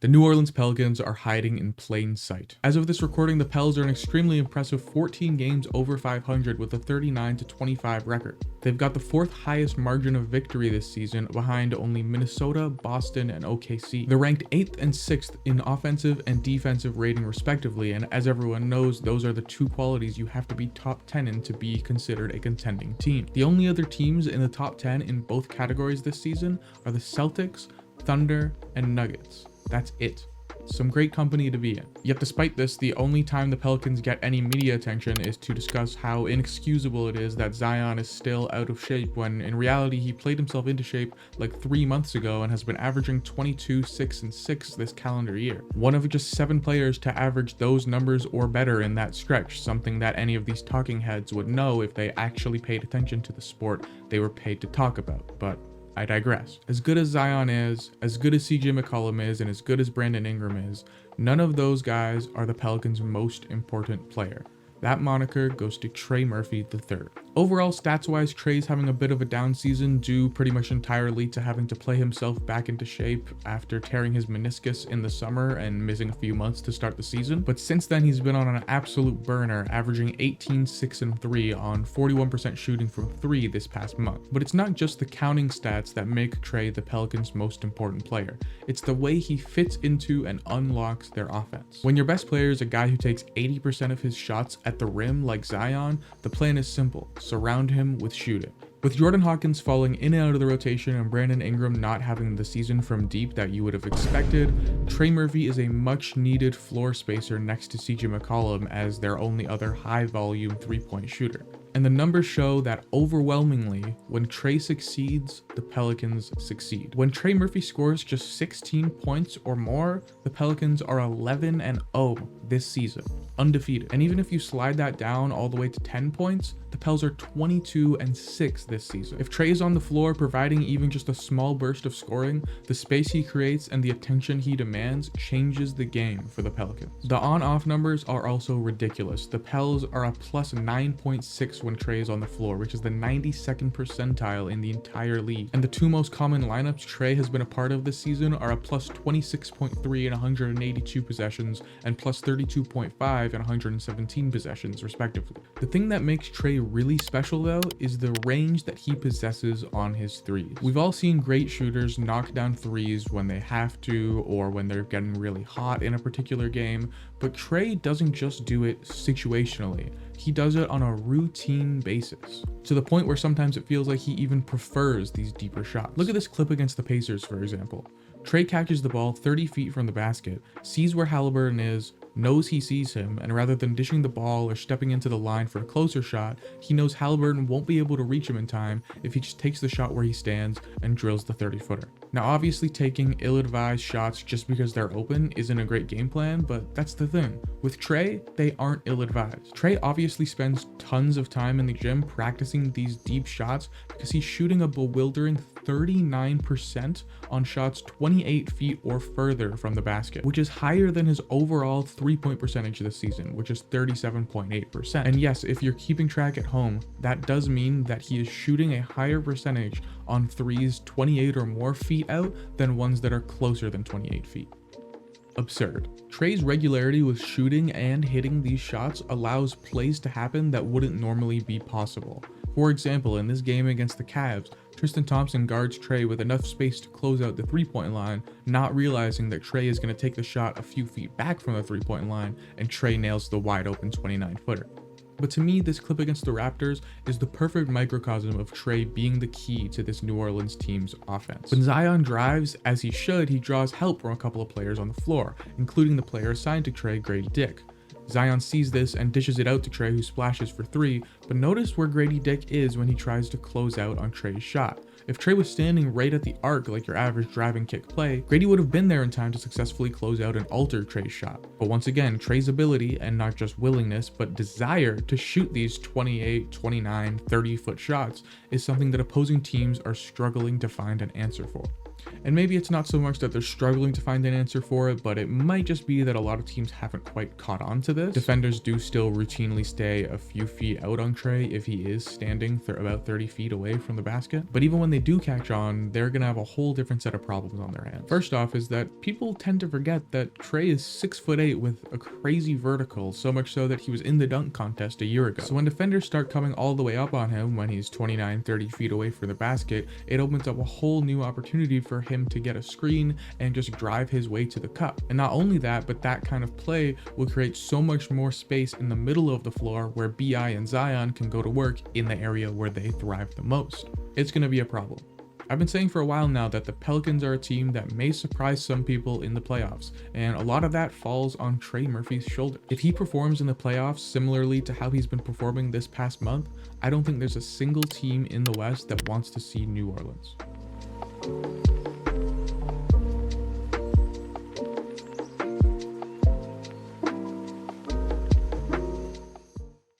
The New Orleans Pelicans are hiding in plain sight. As of this recording, the Pels are an extremely impressive 14 games over 500 with a 39-25 record. They've got the 4th highest margin of victory this season, behind only Minnesota, Boston, and OKC. They're ranked 8th and 6th in offensive and defensive rating respectively, and as everyone knows, those are the 2 qualities you have to be top 10 in to be considered a contending team. The only other teams in the top 10 in both categories this season are the Celtics, Thunder, and Nuggets. That's it. Some great company to be in. Yet despite this, the only time the Pelicans get any media attention is to discuss how inexcusable it is that Zion is still out of shape, when in reality he played himself into shape like 3 months ago and has been averaging 22, 6, and 6 this calendar year. One of just 7 players to average those numbers or better in that stretch, something that any of these talking heads would know if they actually paid attention to the sport they were paid to talk about, but I digress. As good as Zion is, as good as CJ McCollum is, and as good as Brandon Ingram is, none of those guys are the Pelicans' most important player. That moniker goes to Trey Murphy III. Overall, stats-wise, Trey's having a bit of a down season due pretty much entirely to having to play himself back into shape after tearing his meniscus in the summer and missing a few months to start the season. But since then, he's been on an absolute burner, averaging 18, 6, and 3 on 41% shooting from 3 this past month. But it's not just the counting stats that make Trey the Pelicans' most important player. It's the way he fits into and unlocks their offense. When your best player is a guy who takes 80% of his shots at the rim like Zion, the plan is simple: surround him with shooting. With Jordan Hawkins falling in and out of the rotation and Brandon Ingram not having the season from deep that you would have expected, Trey Murphy is a much needed floor spacer next to CJ McCollum as their only other high volume 3-point shooter. And the numbers show that overwhelmingly, when Trey succeeds, the Pelicans succeed. When Trey Murphy scores just 16 points or more, the Pelicans are 11-0 this season, undefeated. And even if you slide that down all the way to 10 points, the Pels are 22-6 this season. If Trey is on the floor providing even just a small burst of scoring, the space he creates and the attention he demands changes the game for the Pelicans. The on-off numbers are also ridiculous. The Pels are a plus 9.6 when Trey is on the floor, which is the 92nd percentile in the entire league. And the 2 most common lineups Trey has been a part of this season are a plus 26.3 in 182 possessions and plus 32.5 in 117 possessions, respectively. The thing that makes Trey really special, though, is the range that he possesses on his threes. We've all seen great shooters knock down threes when they have to or when they're getting really hot in a particular game, but Trey doesn't just do it situationally. He does it on a routine basis, to the point where sometimes it feels like he even prefers these deeper shots. Look at this clip against the Pacers, for example. Trey catches the ball 30 feet from the basket, sees where Halliburton is, knows he sees him, and rather than dishing the ball or stepping into the line for a closer shot, he knows Halliburton won't be able to reach him in time if he just takes the shot where he stands and drills the 30-footer. Now, obviously taking ill-advised shots just because they're open isn't a great game plan, but that's the thing. With Trey, they aren't ill-advised. Trey obviously spends tons of time in the gym practicing these deep shots because he's shooting a bewildering 39% on shots 28 feet or further from the basket, which is higher than his overall 3-point percentage this season, which is 37.8%. And yes, if you're keeping track at home, that does mean that he is shooting a higher percentage on threes 28 or more feet out than ones that are closer than 28 feet. Absurd. Trey's regularity with shooting and hitting these shots allows plays to happen that wouldn't normally be possible. For example, in this game against the Cavs, Tristan Thompson guards Trey with enough space to close out the 3-point line, not realizing that Trey is going to take the shot a few feet back from the 3-point line, and Trey nails the wide open 29-footer. But to me, this clip against the Raptors is the perfect microcosm of Trey being the key to this New Orleans team's offense. When Zion drives, as he should, he draws help from a couple of players on the floor, including the player assigned to Trey, Grady Dick. Zion sees this and dishes it out to Trey, who splashes for 3, but notice where Grady Dick is when he tries to close out on Trey's shot. If Trey was standing right at the arc like your average driving kick play, Grady would have been there in time to successfully close out and alter Trey's shot. But once again, Trey's ability, and not just willingness, but desire to shoot these 28, 29, 30-foot shots is something that opposing teams are struggling to find an answer for. And maybe it's not so much that they're struggling to find an answer for it, but it might just be that a lot of teams haven't quite caught on to this. Defenders do still routinely stay a few feet out on Trey if he is standing about 30 feet away from the basket. But even when they do catch on, they're going to have a whole different set of problems on their hands. First off is that people tend to forget that Trey is 6'8" with a crazy vertical, so much so that he was in the dunk contest a year ago. So when defenders start coming all the way up on him when he's 29, 30 feet away from the basket, it opens up a whole new opportunity for him to get a screen and just drive his way to the cup. And not only that, but that kind of play will create so much more space in the middle of the floor where BI and Zion can go to work in the area where they thrive the most. It's going to be a problem. I've been saying for a while now that the Pelicans are a team that may surprise some people in the playoffs, and a lot of that falls on Trey Murphy's shoulder. If he performs in the playoffs similarly to how he's been performing this past month, I don't think there's a single team in the West that wants to see New Orleans.